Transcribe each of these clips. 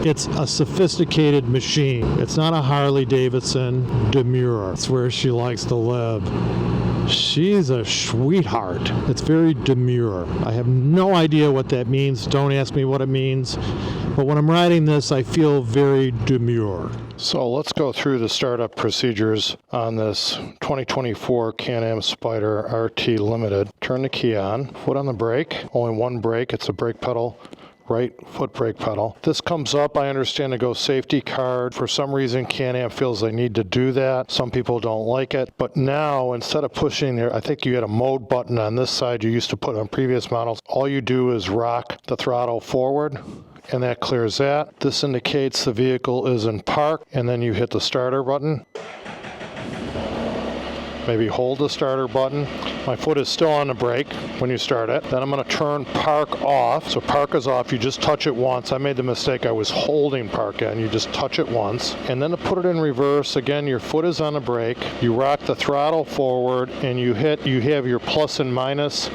It's a sophisticated machine. It's not a Harley Davidson Demure. It's where she likes to live. She's a sweetheart. It's very demure. I have no idea what that means. Don't ask me what it means. But when I'm riding this, I feel very demure. So let's go through the startup procedures on this 2024 Can-Am Spyder RT Limited. Turn the key on, foot on the brake, only one brake, it's a brake pedal, right foot brake pedal. This comes up, I understand, to go safety card. For some reason, Can-Am feels they need to do that. Some people don't like it. But now, instead of pushing there, I think you had a mode button on this side you used to put on previous models. All you do is rock the throttle forward, and that clears that. This indicates the vehicle is in park, and then you hit the starter button. Maybe hold the starter button. My foot is still on the brake when you start it. Then I'm going to turn park off. So park is off. You just touch it once. I made the mistake. I was holding park in. You just touch it once. And then to put it in reverse, again, your foot is on the brake. You rock the throttle forward, and you have your plus and minus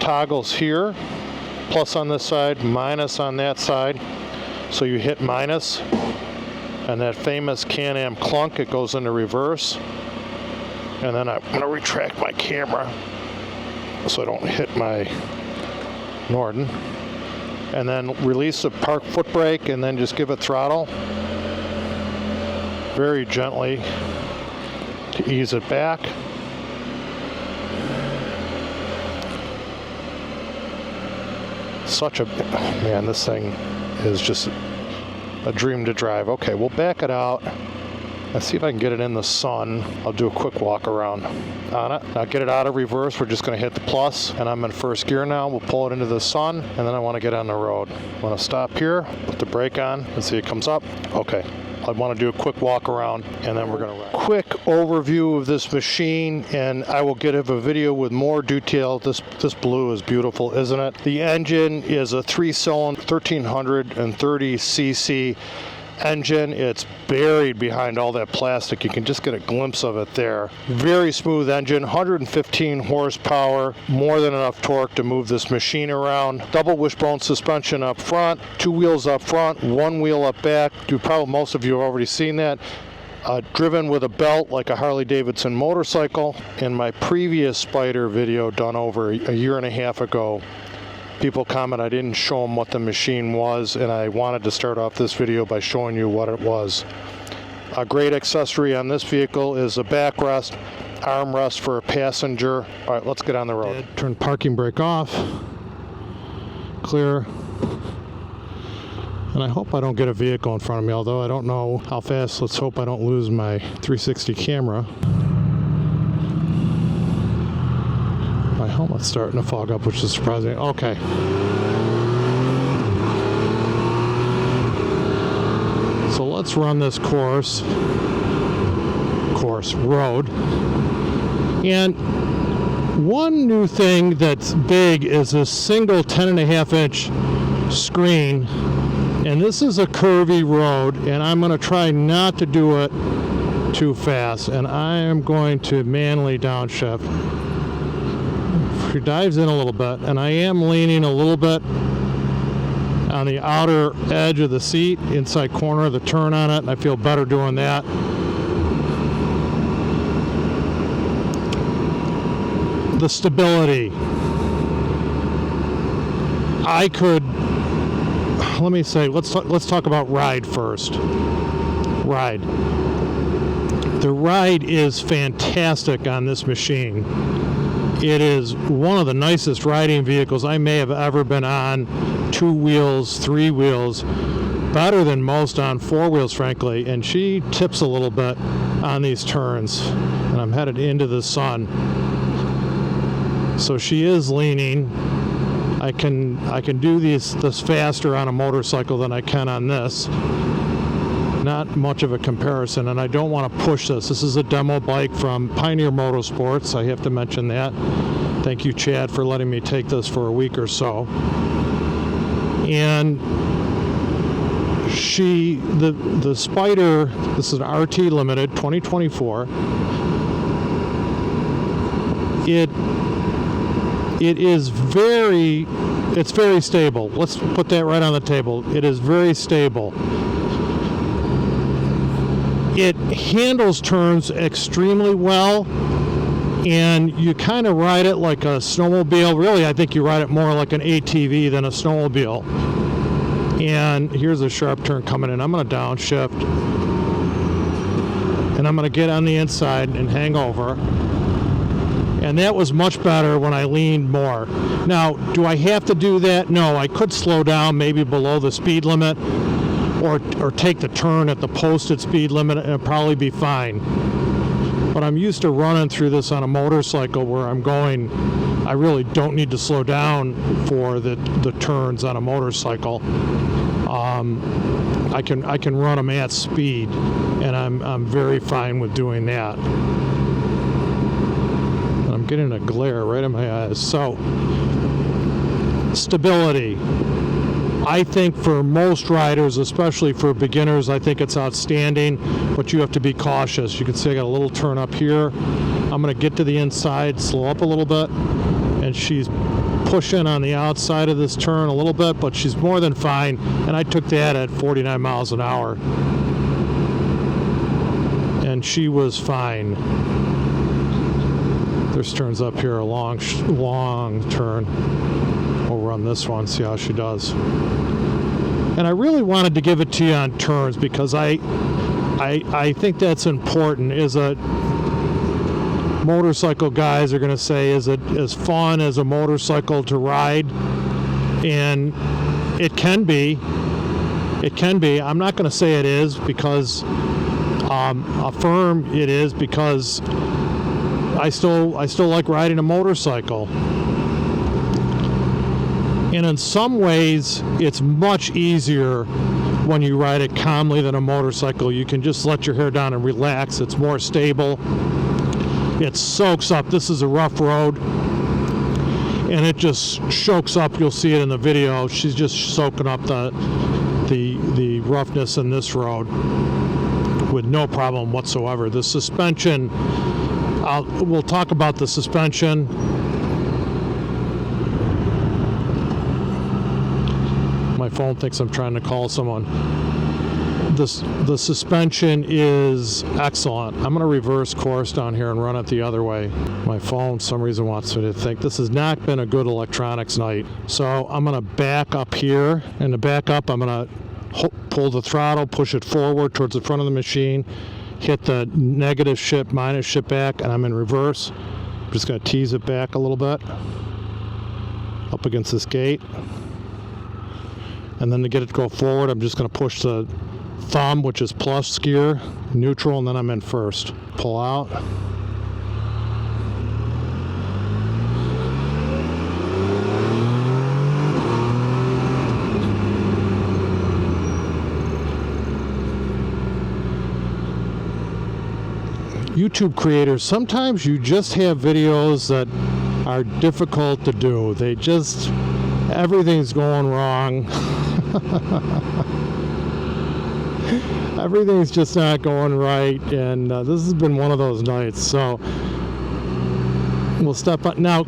toggles here. Plus on this side, minus on that side. So you hit minus, and that famous Can-Am clunk, it goes into reverse. And then I'm going to retract my camera so I don't hit my Norden. And then release the park foot brake and then just give it throttle very gently to ease it back. Man, this thing is just a dream to drive. Okay, we'll back it out. Let's see if I can get it in the sun. I'll do a quick walk around on it. Now get it out of reverse. We're just going to hit the plus, and I'm in first gear now. We'll pull it into the sun, and then I want to get on the road. I want to stop here, put the brake on, and see it comes up. Okay. I want to do a quick walk around, and then we're going to ride. Quick overview of this machine, and I will get a video with more detail. This blue is beautiful, isn't it? The engine is a 3-cylinder 1330 cc engine. It's buried behind all that plastic. You can just get a glimpse of it there. Very smooth engine, 115 horsepower, more than enough torque to move this machine around. Double wishbone suspension up front, 2 wheels up front, 1 wheel up back. Most of you have already seen that. Driven with a belt like a Harley Davidson motorcycle. In my previous Spyder video done over a year and a half ago, people comment I didn't show them what the machine was, and I wanted to start off this video by showing you what it was. A great accessory on this vehicle is a backrest, armrest for a passenger. All right, let's get on the road. Turn parking brake off. Clear. And I hope I don't get a vehicle in front of me, although I don't know how fast. Let's hope I don't lose my 360 camera. My helmet's starting to fog up, which is surprising. Okay. So let's run this road. And one new thing that's big is a single 10.5-inch screen. And this is a curvy road, and I'm going to try not to do it too fast. And I am going to manually downshift. She dives in a little bit, and I am leaning a little bit on the outer edge of the seat, inside corner of the turn on it, and I feel better doing that. The stability. Let's talk about ride first. Ride. The ride is fantastic on this machine. It is one of the nicest riding vehicles I may have ever been on. 2 wheels, 3 wheels, better than most on 4 wheels, frankly. And she tips a little bit on these turns, and I'm headed into the sun. So she is leaning. I can do this faster on a motorcycle than I can on this. Not much of a comparison, and I don't want to push this. This is a demo bike from Pioneer Motorsports. I have to mention that. Thank you, Chad, for letting me take this for a week or so. And the Spyder, this is an RT Limited 2024. It is very It's very stable. Let's put that right on the table. It is very stable. It handles turns extremely well, and you kind of ride it like a snowmobile. Really, I think you ride it more like an ATV than a snowmobile. And here's a sharp turn coming in. I'm going to downshift, and I'm going to get on the inside and hang over. And that was much better when I leaned more. Now, do I have to do that? No, I could slow down maybe below the speed limit, or take the turn at the posted speed limit, and it'd probably be fine. But I'm used to running through this on a motorcycle where I'm going, I really don't need to slow down for the turns on a motorcycle. I can run them at speed, and I'm very fine with doing that. I'm getting a glare right in my eyes. So, stability. I think for most riders, especially for beginners, I think it's outstanding, but you have to be cautious. You can see I got a little turn up here. I'm going to get to the inside, slow up a little bit, and she's pushing on the outside of this turn a little bit, but she's more than fine, and I took that at 49 miles an hour. And she was fine. There's turns up here, a long turn. We'll run this one, see how she does. And I really wanted to give it to you on turns because I think that's important. Is a motorcycle guys are going to say, is it as fun as a motorcycle to ride? And it can be. It can be. I'm not going to say it is because affirm it is because I still like riding a motorcycle. And in some ways, it's much easier when you ride it calmly than a motorcycle. You can just let your hair down and relax. It's more stable. It soaks up. This is a rough road, and it just chokes up. You'll see it in the video. She's just soaking up the roughness in this road with no problem whatsoever. The suspension, we'll talk about the suspension. My phone thinks I'm trying to call someone. The suspension is excellent. I'm going to reverse course down here and run it the other way. My phone, for some reason, wants me to think this has not been a good electronics night. So I'm going to back up here. And to back up, I'm going to pull the throttle, push it forward towards the front of the machine, hit the negative shift, minus shift back, and I'm in reverse. I'm just going to tease it back a little bit up against this gate. And then to get it to go forward, I'm just going to push the thumb, which is plus gear, neutral, and then I'm in first. Pull out. YouTube creators, sometimes you just have videos that are difficult to do. Everything's going wrong. Everything's just not going right, and this has been one of those nights. So we'll step up now.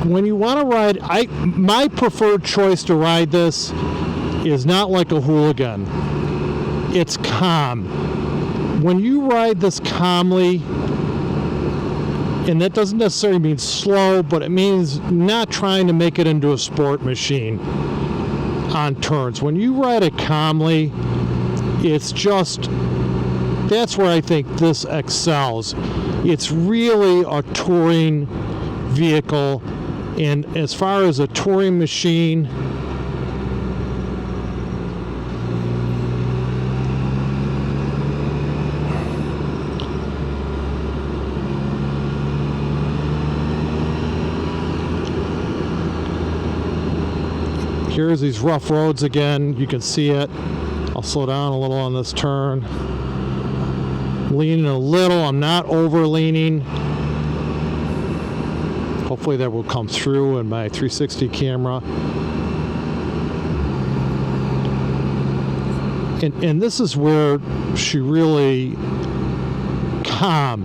When you want to ride, my preferred choice to ride this is not like a hooligan. It's calm. When you ride this calmly, and that doesn't necessarily mean slow, but it means not trying to make it into a sport machine on turns. When you ride it calmly, it's just, that's where I think this excels. It's really a touring vehicle, and as far as a touring machine, here's these rough roads again. You can see it. I'll slow down a little on this turn. Leaning a little. I'm not over leaning. Hopefully that will come through in my 360 camera. And this is where she really calm.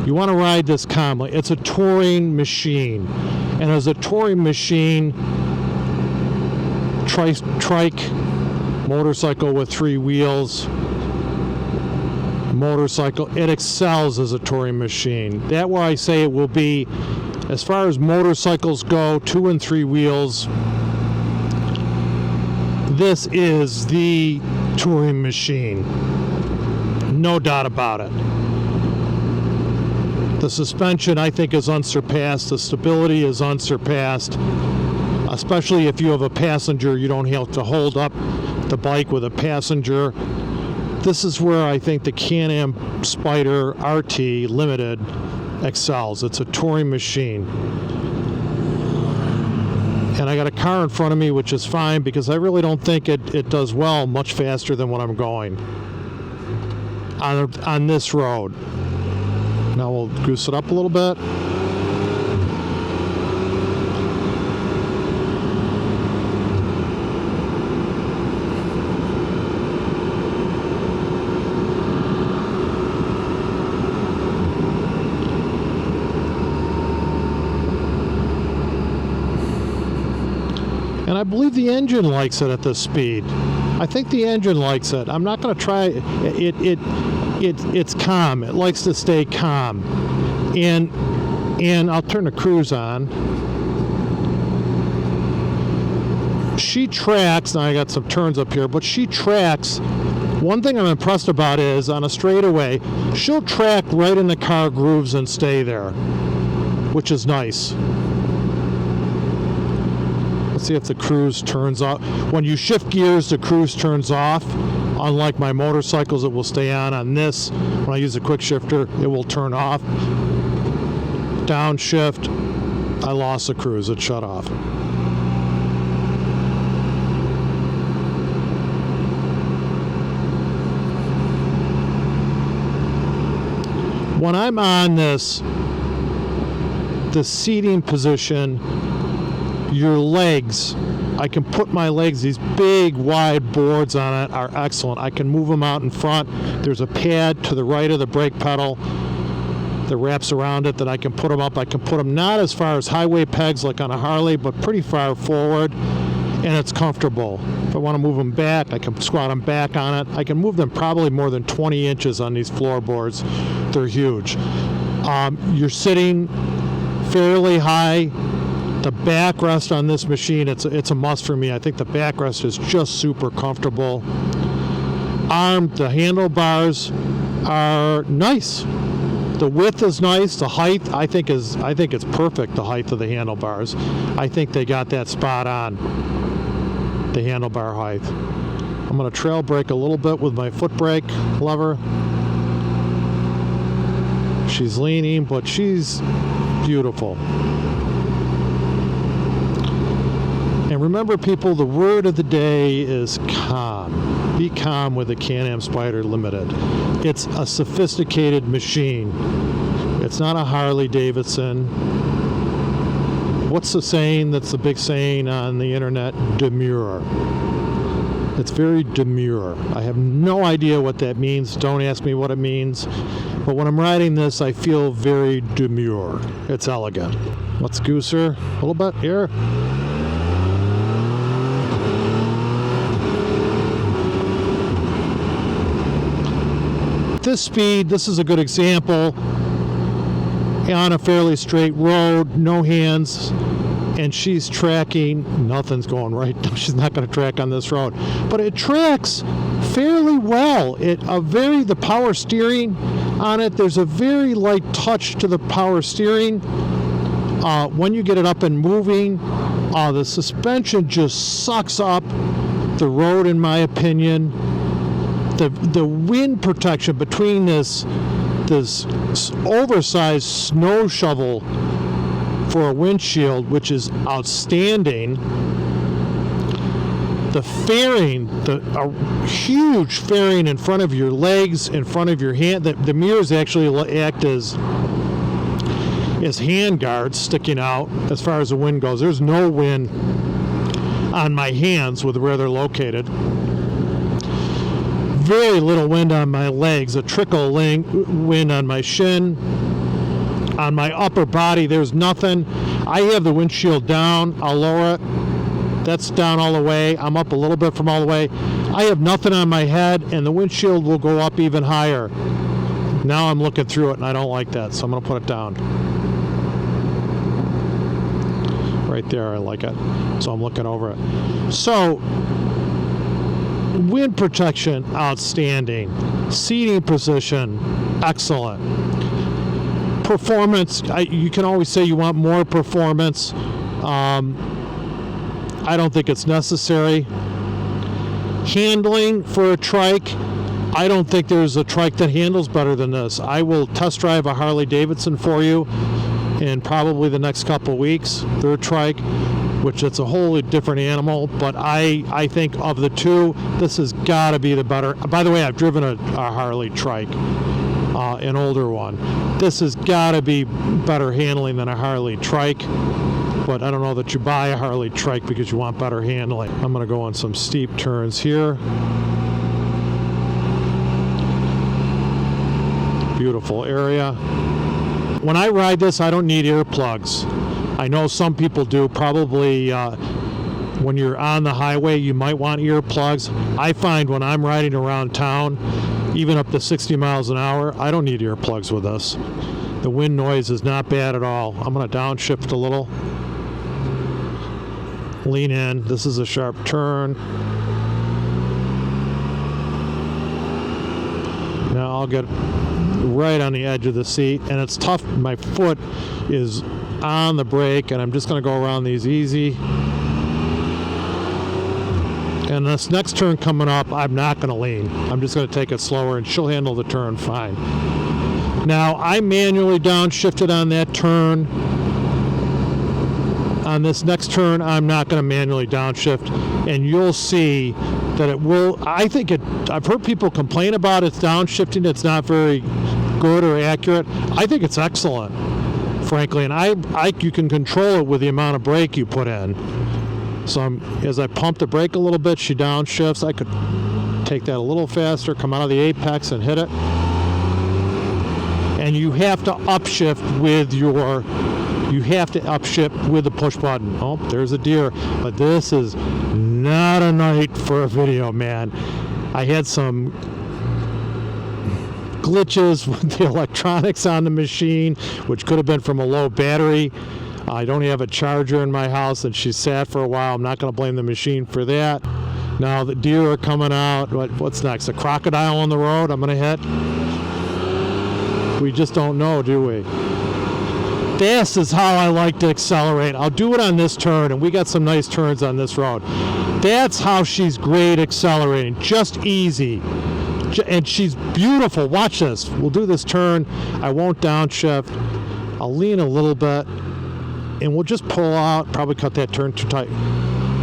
You want to ride this calmly. It's a touring machine. And as a touring machine, trike motorcycle with 3 wheels motorcycle. It excels as a touring machine. That where I say it will be, as far as motorcycles go, 2 and 3 wheels, this is the touring machine. No doubt about it. The suspension, I think, is unsurpassed. The stability is unsurpassed. Especially if you have a passenger, you don't have to hold up the bike with a passenger. This is where I think the Can-Am Spyder RT Limited excels. It's a touring machine. And I got a car in front of me, which is fine because I really don't think it does well much faster than what I'm going on this road. Now we'll goose it up a little bit. And I believe the engine likes it at this speed. I think the engine likes it. I'm not going to try it. It's calm. It likes to stay calm. And I'll turn the cruise on. She tracks. Now I got some turns up here, but she tracks. One thing I'm impressed about is on a straightaway, she'll track right in the car grooves and stay there, which is nice. Let's see if the cruise turns off. When you shift gears, the cruise turns off. Unlike my motorcycles, it will stay on this. When I use a quick shifter, it will turn off. Downshift, I lost the cruise. It shut off. When I'm on this, the seating position, your legs, I can put my legs, these big wide boards on it are excellent. I can move them out in front. There's a pad to the right of the brake pedal that wraps around it that I can put them up. I can put them not as far as highway pegs like on a Harley, but pretty far forward, and it's comfortable. If I want to move them back, I can squat them back on it. I can move them probably more than 20 inches on these floorboards. They're huge. You're sitting fairly high. The backrest on this machine, it's a must for me. I think the backrest is just super comfortable. The handlebars are nice. The width is nice. The height, I think it's perfect. The height of the handlebars, I think they got that spot on. The handlebar height. I'm going to trail brake a little bit with my foot brake lever. She's leaning, but she's beautiful. And remember, people, the word of the day is calm. Be calm with the Can-Am Spyder Limited. It's a sophisticated machine. It's not a Harley Davidson. What's the saying that's the big saying on the internet? Demure. It's very demure. I have no idea what that means. Don't ask me what it means. But when I'm riding this, I feel very demure. It's elegant. Let's goose her a little bit here. This speed, this is a good example on a fairly straight road, no hands, and she's tracking. Nothing's going right. She's not going to track on this road, but it tracks fairly well. The power steering on it, there's a very light touch to the power steering. When you get it up and moving, the suspension just sucks up the road, in my opinion. The wind protection between this oversized snow shovel for a windshield, which is outstanding. The fairing, a huge fairing in front of your legs, in front of your hand. The mirrors actually act as hand guards sticking out as far as the wind goes. There's no wind on my hands with where they're located. Very little wind on my legs, a trickle wind on my shin. On my upper body, there's nothing. I have the windshield down. I'll lower it. That's down all the way. I'm up a little bit from all the way. I have nothing on my head, and the windshield will go up even higher. Now I'm looking through it, and I don't like that, so I'm going to put it down. Right there, I like it. So I'm looking over it. So, wind protection, outstanding. Seating position, excellent. Performance, you can always say you want more performance. I don't think it's necessary. Handling for a trike, I don't think there's a trike that handles better than this. I will test drive a Harley Davidson for you in probably the next couple of weeks, their trike, which it's a wholly different animal, but I think of the two, this has got to be the better. By the way, I've driven a Harley trike, an older one. This has got to be better handling than a Harley trike, but I don't know that you buy a Harley trike because you want better handling. I'm going to go on some steep turns here. Beautiful area. When I ride this, I don't need earplugs. I know some people do. Probably when you're on the highway, you might want earplugs. I find when I'm riding around town, even up to 60 miles an hour, I don't need earplugs with this. The wind noise is not bad at all. I'm going to downshift a little. Lean in. This is a sharp turn. Now I'll get right on the edge of the seat, and it's tough. My foot is on the brake, and I'm just going to go around these easy. And this next turn coming up, I'm not going to lean. I'm just going to take it slower, and she'll handle the turn fine. Now, I manually downshifted on that turn. On this next turn, I'm not going to manually downshift, and you'll see that it will. I've heard people complain about its downshifting. It's not very good or accurate. I think it's excellent, frankly, and you can control it with the amount of brake you put in. So as I pump the brake a little bit, she downshifts. I could take that a little faster, come out of the apex and hit it. And you have to upshift with the push button. Oh, there's a deer. But this is not a night for a video, man. I had some glitches with the electronics on the machine, which could have been from a low battery. I don't have a charger in my house, and she sat for a while. I'm not going to blame the machine for that. Now the deer are coming out. What's next? A crocodile on the road I'm going to hit? We just don't know, do we? This is how I like to accelerate. I'll do it on this turn, and we got some nice turns on this road. That's how she's great accelerating. Just easy. And she's beautiful. Watch this. We'll do this turn. I won't downshift. I'll lean a little bit, and we'll just pull out. Probably cut that turn too tight.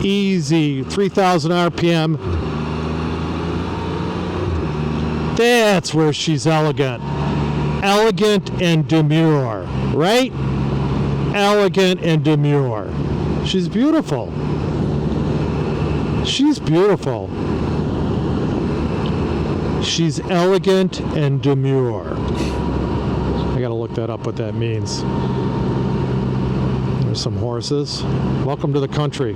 Easy. 3,000 RPM. That's where she's elegant. Elegant and demure, right? Elegant and demure. She's beautiful. She's beautiful. She's elegant and demure. I gotta look that up, what that means. There's some horses. Welcome to the country.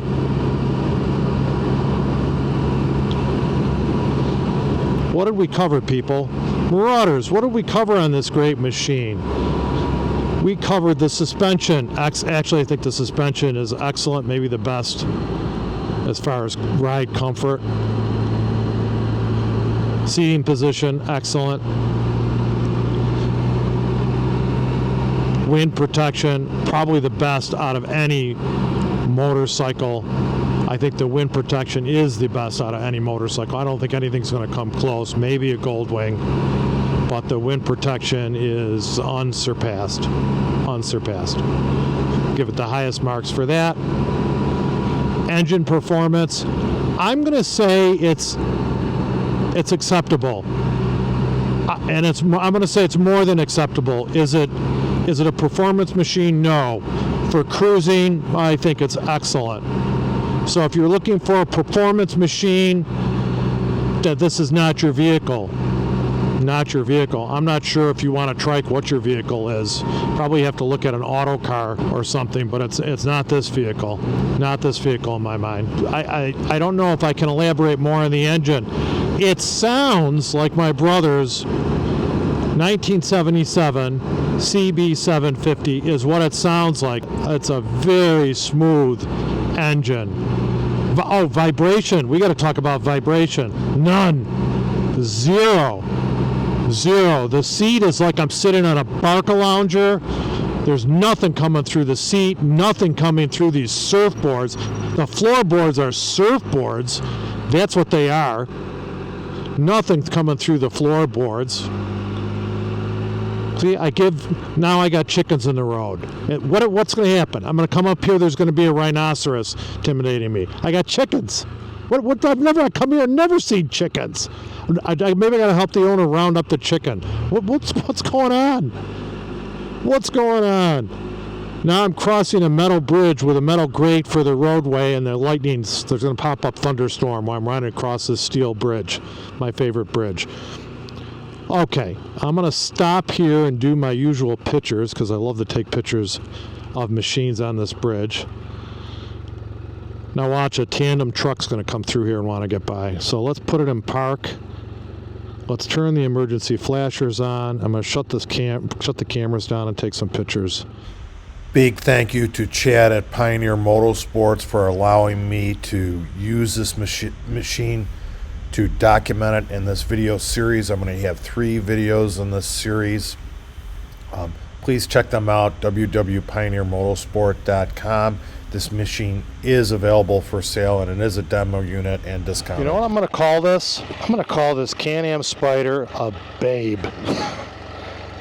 What did we cover, people? Marauders, what did we cover on this great machine? We covered the suspension. Actually, I think the suspension is excellent, maybe the best as far as ride comfort. Seating position, excellent. Wind protection, probably the best out of any motorcycle. I think the wind protection is the best out of any motorcycle. I don't think anything's going to come close. Maybe a Goldwing, but the wind protection is unsurpassed. Unsurpassed. Give it the highest marks for that. Engine performance, I'm going to say it's acceptable. And I'm going to say it's more than acceptable. Is it a performance machine? No. For cruising, I think it's excellent. So if you're looking for a performance machine, that this is not your vehicle. not your vehicle. I'm not sure if you want to trike what your vehicle is. Probably have to look at an auto car or something, but it's not this vehicle. Not this vehicle in my mind. I don't know if I can elaborate more on the engine. It sounds like my brother's 1977 CB750 is what it sounds like. It's a very smooth engine. Oh, vibration. We got to talk about vibration. None. Zero. The seat is like I'm sitting on a Barca lounger. There's nothing coming through the seat, nothing coming through these surfboards. The floorboards are surfboards. That's what they are. Nothing's coming through the floorboards. See, now I got chickens in the road. What's going to happen? I'm going to come up here, there's going to be a rhinoceros intimidating me. I got chickens. I come here and never seen chickens. Maybe I got to help the owner round up the chicken. What's going on? What's going on? Now I'm crossing a metal bridge with a metal grate for the roadway, and there's going to pop up thunderstorm while I'm running across this steel bridge, my favorite bridge. Okay, I'm going to stop here and do my usual pictures because I love to take pictures of machines on this bridge. Now watch, a tandem truck's going to come through here and want to get by. So let's put it in park. Let's turn the emergency flashers on. I'm going to shut the cameras down and take some pictures. Big thank you to Chad at Pioneer Motorsports for allowing me to use this machine to document it in this video series. I'm going to have 3 videos in this series. Please check them out, www.pioneermotorsport.com. This machine is available for sale, and it is a demo unit and discount. You know what I'm going to call this? I'm going to call this Can-Am Spyder a babe.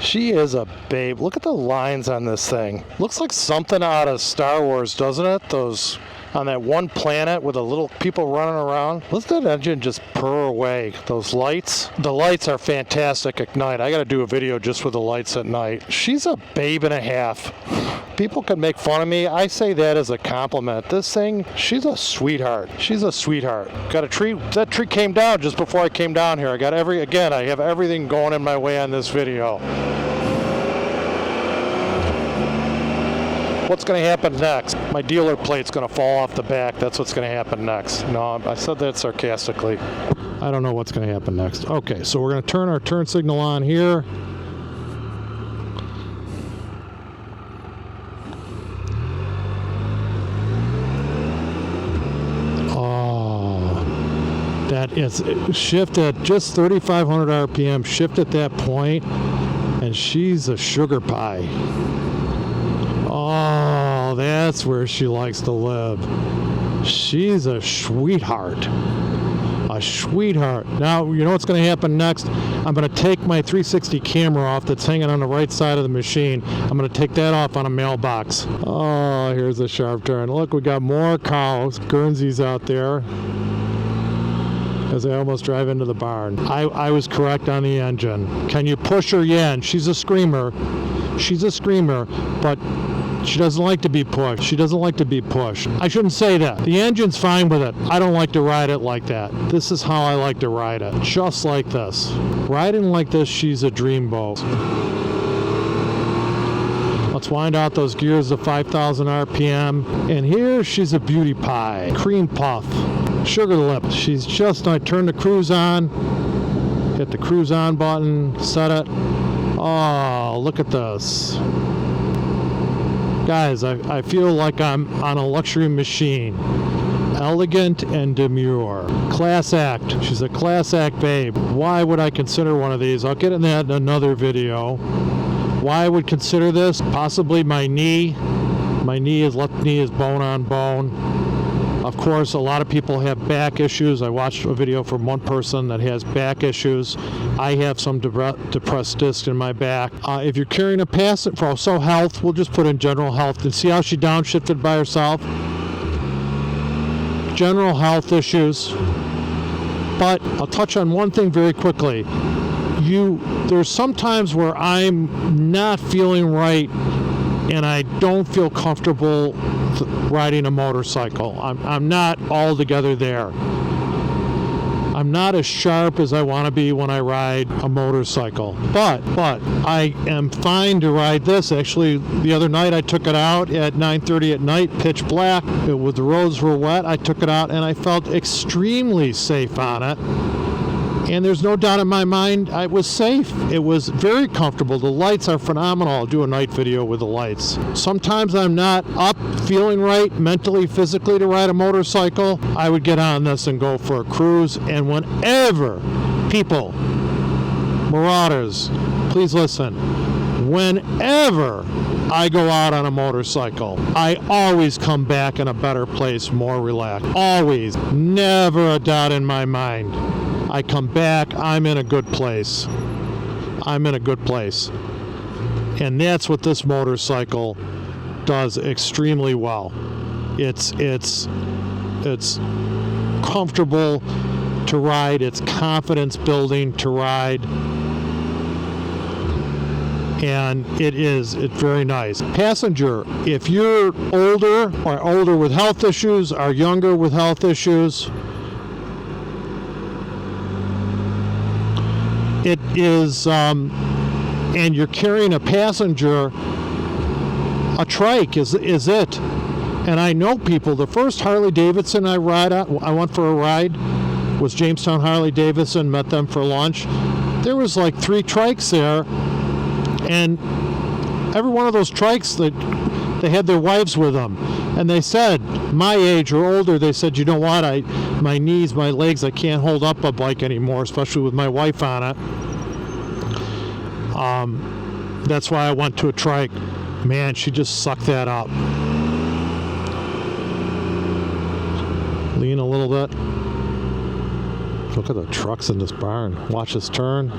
She is a babe. Look at the lines on this thing. Looks like something out of Star Wars, doesn't it? Those on that one planet with the little people running around. Let that engine just purr away. Those lights, the lights are fantastic at night. I got to do a video just with the lights at night. She's a babe and a half. People can make fun of me. I say that as a compliment. This thing, she's a sweetheart. She's a sweetheart. Got a tree. That tree came down just before I came down here. I have everything going in my way on this video. What's going to happen next? My dealer plate's going to fall off the back. That's what's going to happen next. No, I said that sarcastically. I don't know what's going to happen next. Okay, so we're going to turn our turn signal on here. Oh, that is shift at just 3,500 RPM. Shift at that point, and she's a sugar pie. Oh, that's where she likes to live. She's a sweetheart. A sweetheart. Now, you know what's going to happen next? I'm going to take my 360 camera off that's hanging on the right side of the machine. I'm going to take that off on a mailbox. Oh, here's a sharp turn. Look, we got more cows, Guernseys out there. As I almost drive into the barn. I was correct on the engine. Can you push her? Yeah, and she's a screamer. She's a screamer, but she doesn't like to be pushed. She doesn't like to be pushed. I shouldn't say that. The engine's fine with it. I don't like to ride it like that. This is how I like to ride it. Just like this. Riding like this, she's a dreamboat. Let's wind out those gears to 5,000 RPM. And here, she's a beauty pie. Cream puff. Sugar lip. She's just, I turn the cruise on. Hit the cruise on button. Set it. Oh, look at this. Guys, I feel like I'm on a luxury machine. Elegant and demure. Class act. She's a class act babe. Why would I consider one of these? I'll get into that in another video. Why I would consider this? Possibly my knee. My left knee is bone on bone. Of course, a lot of people have back issues. I watched a video from one person that has back issues. I have some depressed disc in my back. If you're carrying a passenger, for also health, we'll just put in general health. And see how she downshifted by herself? General health issues. But I'll touch on one thing very quickly. There's some times where I'm not feeling right and I don't feel comfortable riding a motorcycle. I'm not altogether there. I'm not as sharp as I want to be when I ride a motorcycle, but I am fine to ride this. Actually, the other night I took it out at 9:30 at night, pitch black, the roads were wet. I took it out and I felt extremely safe on it. And there's no doubt in my mind I was safe. It was very comfortable. The lights are phenomenal. I'll do a night video with the lights. Sometimes I'm not up feeling right mentally, physically to ride a motorcycle. I would get on this and go for a cruise. And whenever people, marauders, please listen, whenever I go out on a motorcycle, I always come back in a better place, more relaxed. Always. Never a doubt in my mind. I come back, I'm in a good place. I'm in a good place. And that's what this motorcycle does extremely well. It's comfortable to ride, it's confidence building to ride. And it's very nice. Passenger, if you're older or older with health issues or younger with health issues, it is, and you're carrying a passenger, a trike is it. And I know people, the first Harley Davidson I went for a ride, was Jamestown Harley Davidson, met them for lunch. There was like 3 trikes there, and every one of those trikes, they had their wives with them. And they said, my age or older, they said, you know what, my knees, my legs, I can't hold up a bike anymore, especially with my wife on it. That's why I went to a trike. Man, she just sucked that up. Lean a little bit. Look at the trucks in this barn. Watch this turn.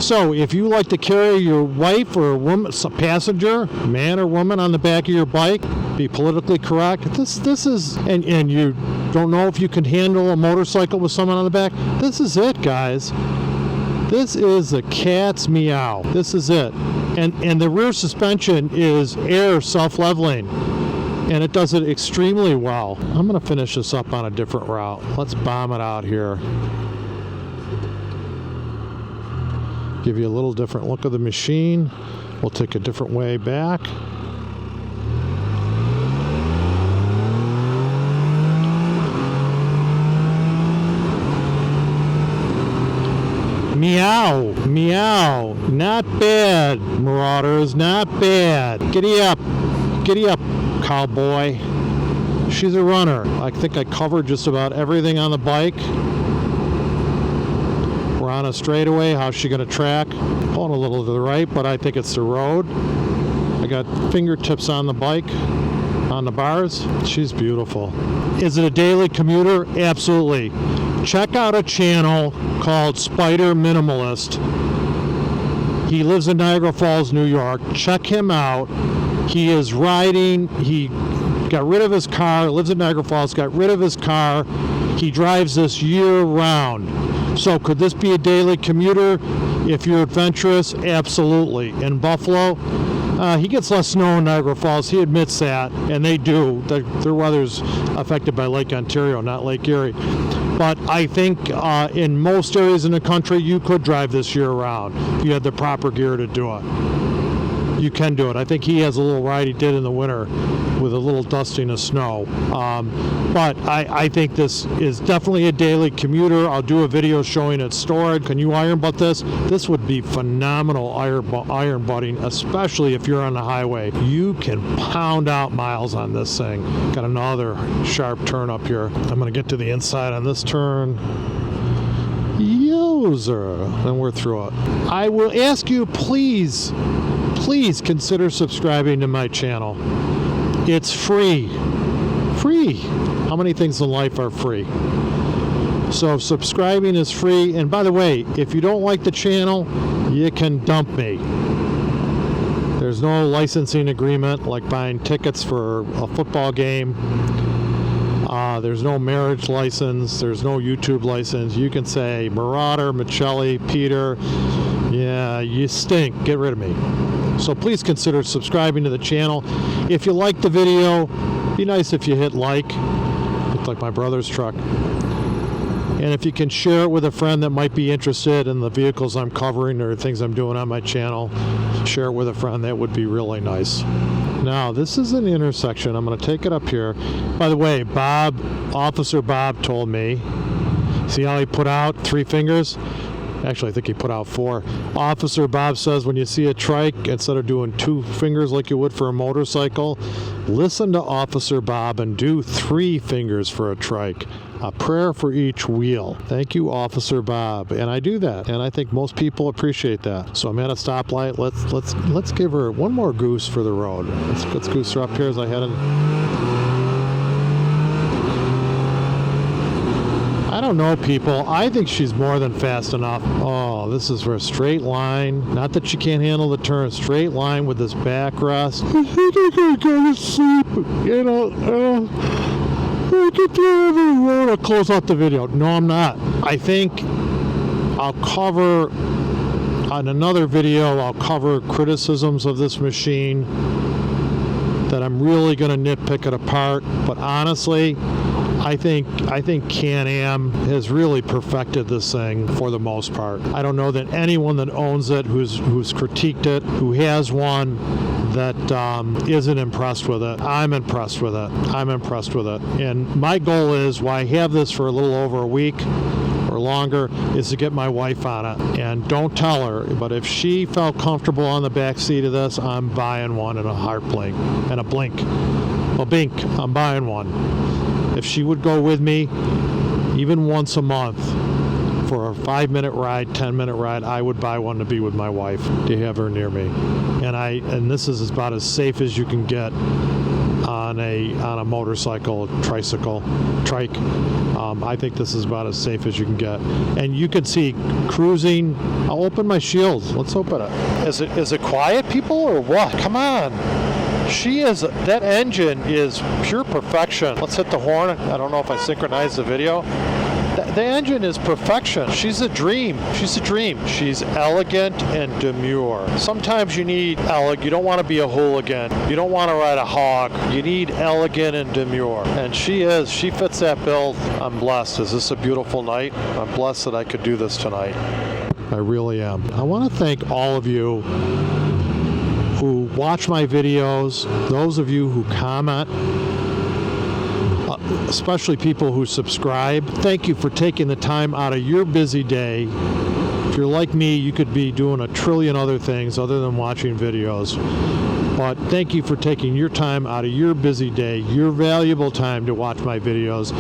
So if you like to carry your wife or a woman, a passenger, man or woman, on the back of your bike, be politically correct, this is, and you don't know if you can handle a motorcycle with someone on the back, this is it, guys. This is a cat's meow. This is it. And the rear suspension is air self-leveling, and it does it extremely well. I'm going to finish this up on a different route. Let's bomb it out here. Give you a little different look of the machine. We'll take a different way back. Meow, meow. Not bad, Marauders, not bad. Giddy up, cowboy. She's a runner. I think I covered just about everything on the bike. We're on a straightaway. How's she going to track? Pulling a little to the right, but I think it's the road. I got fingertips on the bike, on the bars. She's beautiful. Is it a daily commuter? Absolutely. Check out a channel called Spyder Minimalist. He lives in Niagara Falls, New York. Check him out. He is riding. He got rid of his car, lives in Niagara Falls, got rid of his car. He drives this year round. So could this be a daily commuter if you're adventurous? Absolutely. In Buffalo, he gets less snow in Niagara Falls. He admits that, and they do. Their weather's affected by Lake Ontario, not Lake Erie. But I think in most areas in the country, you could drive this year round if you had the proper gear to do it. You can do it. I think he has a little ride he did in the winter with a little dusting of snow. But I think this is definitely a daily commuter. I'll do a video showing it stored. Can you iron butt this? This would be phenomenal iron butting, especially if you're on the highway. You can pound out miles on this thing. Got another sharp turn up here. I'm going to get to the inside on this turn. Yozer. Then we're through it. I will ask you, please consider subscribing to my channel. It's free. Free. How many things in life are free? So subscribing is free. And by the way, if you don't like the channel, you can dump me. There's no licensing agreement like buying tickets for a football game. There's no marriage license. There's no YouTube license. You can say, Marauder, Michelli, Peter, yeah, you stink. Get rid of me. So please consider subscribing to the channel. If you like the video, Be nice if you hit like. Looked like my brother's truck. And if you can share it with a friend that might be interested in the vehicles I'm covering or things I'm doing on my channel, share it with a friend. That would be really nice. Now, this is an intersection. I'm going to take it up here. By the way, Officer Bob told me, see how he put out 3 fingers? Actually, I think he put out 4. Officer Bob says when you see a trike, instead of doing 2 fingers like you would for a motorcycle, listen to Officer Bob and do 3 fingers for a trike. A prayer for each wheel. Thank you, Officer Bob. And I do that, and I think most people appreciate that. So I'm at a stoplight. Let's give her one more goose for the road. Let's goose her up here as I head in. I don't know, people. I think she's more than fast enough. Oh, this is for a straight line. Not that she can't handle the turn. Straight line with this backrest. I think I gotta go to sleep. You know, I'll get there over the road. I'll close out the video. No, I'm not. I think I'll cover, on another video, I'll cover criticisms of this machine that I'm really going to nitpick it apart. But honestly, I think Can-Am has really perfected this thing for the most part. I don't know that anyone that owns it, who's critiqued it, who has one, that isn't impressed with it. I'm impressed with it. I'm impressed with it. And my goal is, why I have this for a little over a week or longer, is to get my wife on it. And don't tell her, but if she felt comfortable on the back seat of this, I'm buying one in a heart blink. And a blink. A bink. I'm buying one. If she would go with me, even once a month, for a 5-minute ride, 10-minute ride, I would buy one to be with my wife, to have her near me. And this is about as safe as you can get on a motorcycle, tricycle, trike. I think this is about as safe as you can get. And you can see cruising. I'll open my shields. Let's open it. Is it quiet, people, or what? Come on. That engine is pure perfection. Let's hit the horn. I don't know if I synchronized the video. The engine is perfection. She's a dream. She's a dream. She's elegant and demure. Sometimes you need elegant. You don't want to be a hooligan. You don't want to ride a hog. You need elegant and demure. And she is. She fits that bill. I'm blessed. Is this a beautiful night? I'm blessed that I could do this tonight. I really am. I want to thank all of you who watch my videos, those of you who comment, especially people who subscribe. Thank you for taking the time out of your busy day. If you're like me, you could be doing a trillion other things other than watching videos. But thank you for taking your time out of your busy day, your valuable time to watch my videos.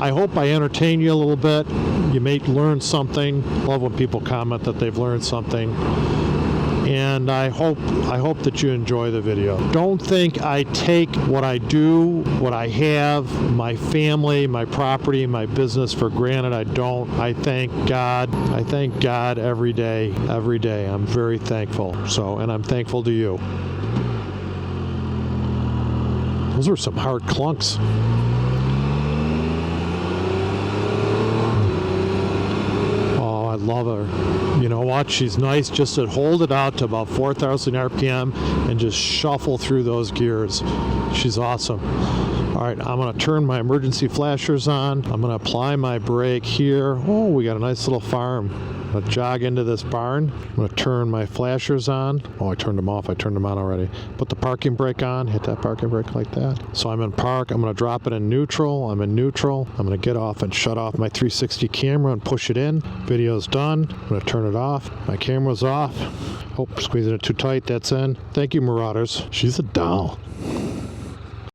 I hope I entertain you a little bit. You may learn something. Love when people comment that they've learned something. And I hope that you enjoy the video. Don't think I take what I do, what I have, my family, my property, my business for granted. I don't. I thank God. I thank God every day. Every day. I'm very thankful. And I'm thankful to you. Those are some hard clunks. Oh, I love her. You know what? She's nice. Just to hold it out to about 4,000 RPM and just shuffle through those gears. She's awesome. All right, I'm going to turn my emergency flashers on. I'm going to apply my brake here. Oh, we got a nice little farm. I'm going to jog into this barn. I'm going to turn my flashers on. Oh, I turned them off. I turned them on already. Put the parking brake on. Hit that parking brake like that. So I'm in park. I'm going to drop it in neutral. I'm in neutral. I'm going to get off and shut off my 360 camera and push it in. Video's done. I'm going to turn it off. My camera's off. Oh, squeezing it too tight. That's in. Thank you, Marauders. She's a doll.